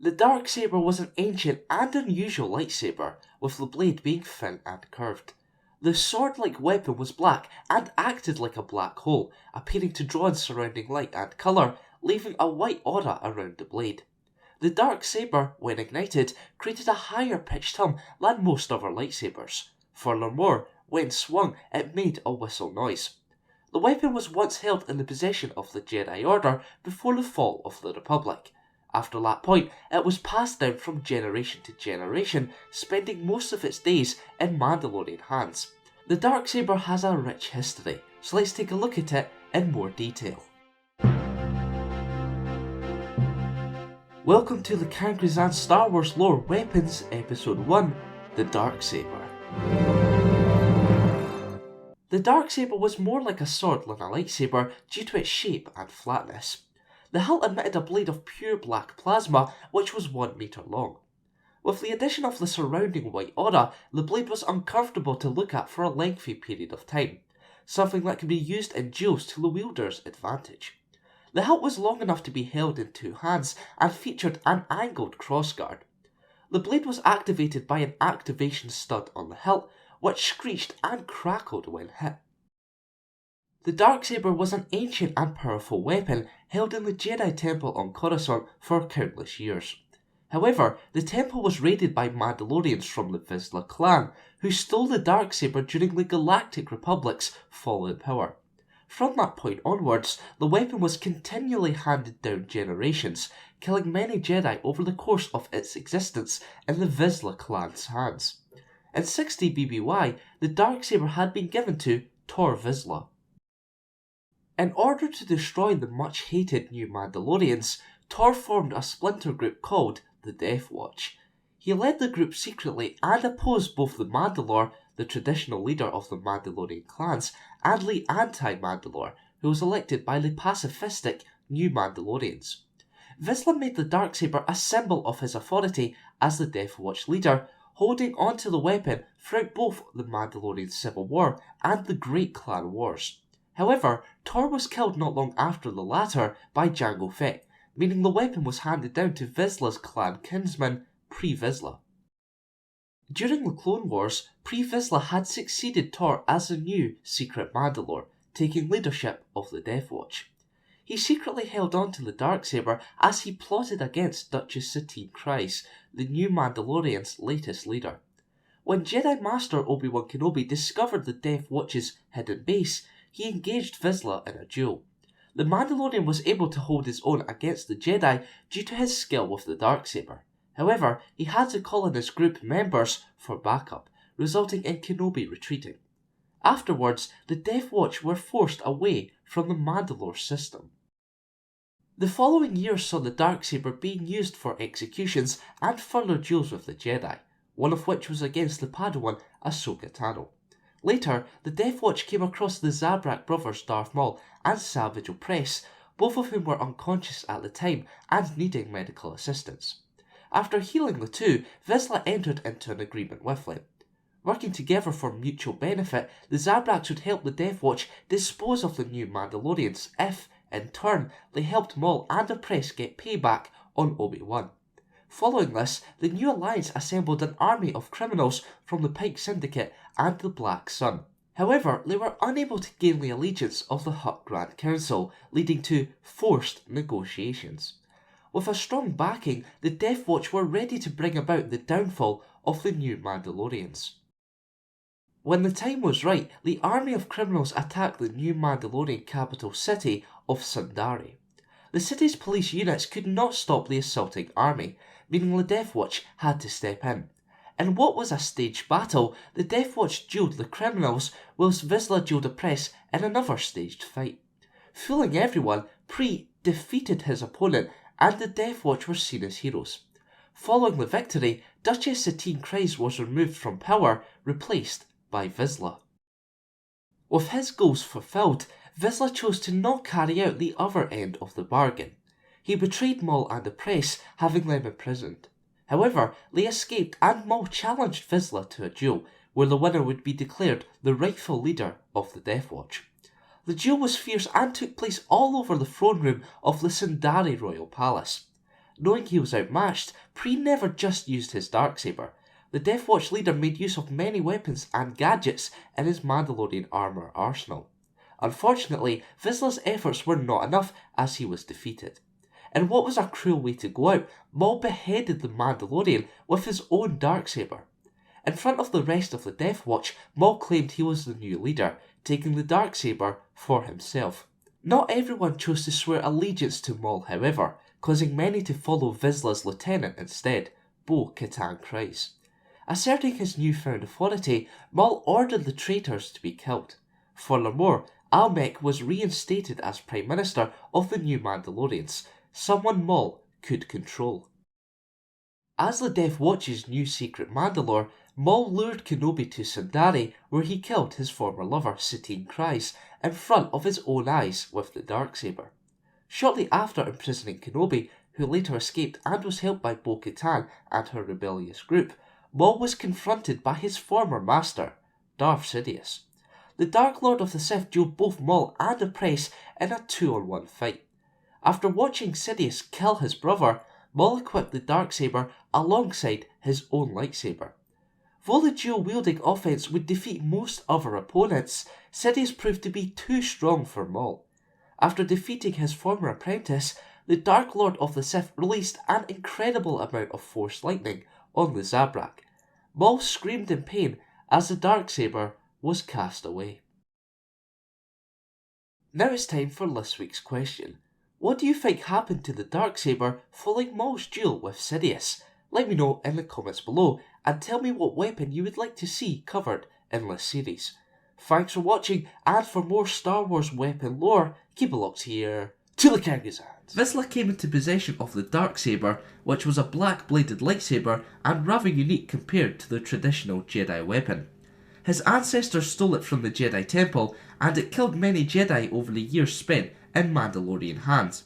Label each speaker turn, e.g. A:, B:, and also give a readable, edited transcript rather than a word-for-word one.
A: The Darksaber was an ancient and unusual lightsaber, with the blade being thin and curved. The sword-like weapon was black and acted like a black hole, appearing to draw in surrounding light and colour, leaving a white aura around the blade. The Darksaber, when ignited, created a higher-pitched hum than most other lightsabers. Furthermore, when swung, it made a whistle noise. The weapon was once held in the possession of the Jedi Order before the fall of the Republic. After that point, it was passed down from generation to generation, spending most of its days in Mandalorian hands. The Darksaber has a rich history, so let's take a look at it in more detail. Welcome to the Kankrazan Star Wars Lore Weapons Episode 1, The Darksaber. The Darksaber was more like a sword than a lightsaber due to its shape and flatness. The hilt emitted a blade of pure black plasma which was 1 meter long. With the addition of the surrounding white aura, the blade was uncomfortable to look at for a lengthy period of time, something that could be used in duels to the wielder's advantage. The hilt was long enough to be held in 2 hands and featured an angled crossguard. The blade was activated by an activation stud on the hilt, which screeched and crackled when hit. The Darksaber was an ancient and powerful weapon held in the Jedi Temple on Coruscant for countless years. However, the temple was raided by Mandalorians from the Vizsla clan, who stole the Darksaber during the Galactic Republic's fall in power. From that point onwards, the weapon was continually handed down generations, killing many Jedi over the course of its existence in the Vizsla clan's hands. In 60 BBY, the Darksaber had been given to Tor Vizsla. In order to destroy the much-hated new Mandalorians, Tor formed a splinter group called the Death Watch. He led the group secretly and opposed both the Mandalore, the traditional leader of the Mandalorian clans, and the anti-Mandalore, who was elected by the pacifistic New Mandalorians. Vizsla made the Darksaber a symbol of his authority as the Death Watch leader, holding on to the weapon throughout both the Mandalorian Civil War and the Great Clan Wars. However, Tor was killed not long after the latter by Jango Fett, meaning the weapon was handed down to Vizsla's clan kinsman, Pre Vizsla. During the Clone Wars, Pre Vizsla had succeeded Tor as the new secret Mandalore, taking leadership of the Death Watch. He secretly held on to the Darksaber as he plotted against Duchess Satine Kryze, the new Mandalorian's latest leader. When Jedi Master Obi-Wan Kenobi discovered the Death Watch's hidden base, he engaged Vizsla in a duel. The Mandalorian was able to hold his own against the Jedi due to his skill with the Darksaber. However, he had to call in his group members for backup, resulting in Kenobi retreating. Afterwards, the Death Watch were forced away from the Mandalore system. The following years saw the Darksaber being used for executions and further duels with the Jedi, one of which was against the Padawan Ahsoka Tano. Later, the Death Watch came across the Zabrak brothers Darth Maul and Savage Opress, both of whom were unconscious at the time and needing medical assistance. After healing the two, Vizsla entered into an agreement with them. Working together for mutual benefit, the Zabraks would help the Death Watch dispose of the new Mandalorians if, in turn, they helped Maul and Opress get payback on Obi-Wan. Following this, the new alliance assembled an army of criminals from the Pike Syndicate and the Black Sun. However, they were unable to gain the allegiance of the Hutt Grand Council, leading to forced negotiations. With a strong backing, the Death Watch were ready to bring about the downfall of the new Mandalorians. When the time was right, the army of criminals attacked the new Mandalorian capital city of Sundari. The city's police units could not stop the assaulting army, meaning the Death Watch had to step in. In what was a staged battle, the Death Watch duelled the criminals, whilst Vizsla duelled Opress in another staged fight. Fooling everyone, Pre defeated his opponent and the Death Watch were seen as heroes. Following the victory, Duchess Satine Kryze was removed from power, replaced by Vizsla. With his goals fulfilled, Vizsla chose to not carry out the other end of the bargain. He betrayed Maul and Opress, having them imprisoned. However, they escaped and Maul challenged Vizsla to a duel, where the winner would be declared the rightful leader of the Death Watch. The duel was fierce and took place all over the throne room of the Sundari royal palace. Knowing he was outmatched, Pre never just used his Darksaber. The Death Watch leader made use of many weapons and gadgets in his Mandalorian armor arsenal. Unfortunately, Vizsla's efforts were not enough as he was defeated. In what was a cruel way to go out, Maul beheaded the Mandalorian with his own Darksaber. In front of the rest of the Death Watch, Maul claimed he was the new leader, taking the Darksaber for himself. Not everyone chose to swear allegiance to Maul, however, causing many to follow Vizsla's lieutenant instead, Bo-Katan Kryze. Asserting his newfound authority, Maul ordered the traitors to be killed. Furthermore, Almec was reinstated as Prime Minister of the new Mandalorians, someone Maul could control. As the Death Watch's new secret Mandalore, Maul lured Kenobi to Sundari, where he killed his former lover, Satine Kryze, in front of his own eyes with the Darksaber. Shortly after imprisoning Kenobi, who later escaped and was helped by Bo-Katan and her rebellious group, Maul was confronted by his former master, Darth Sidious. The Dark Lord of the Sith dueled both Maul and Apprentice in a 2-on-1 fight. After watching Sidious kill his brother, Maul equipped the Darksaber alongside his own lightsaber. Though the dual-wielding offense would defeat most other opponents, Sidious proved to be too strong for Maul. After defeating his former apprentice, the Dark Lord of the Sith released an incredible amount of Force lightning on the Zabrak. Maul screamed in pain as the Darksaber was cast away. Now it's time for this week's question. What do you think happened to the Darksaber following Maul's duel with Sidious? Let me know in the comments below and tell me what weapon you would like to see covered in this series. Thanks for watching, and for more Star Wars weapon lore, keep it locked here to the Kangaskhan. Vizsla came into possession of the Darksaber, which was a black-bladed lightsaber and rather unique compared to the traditional Jedi weapon. His ancestors stole it from the Jedi Temple, and it killed many Jedi over the years spent in Mandalorian hands.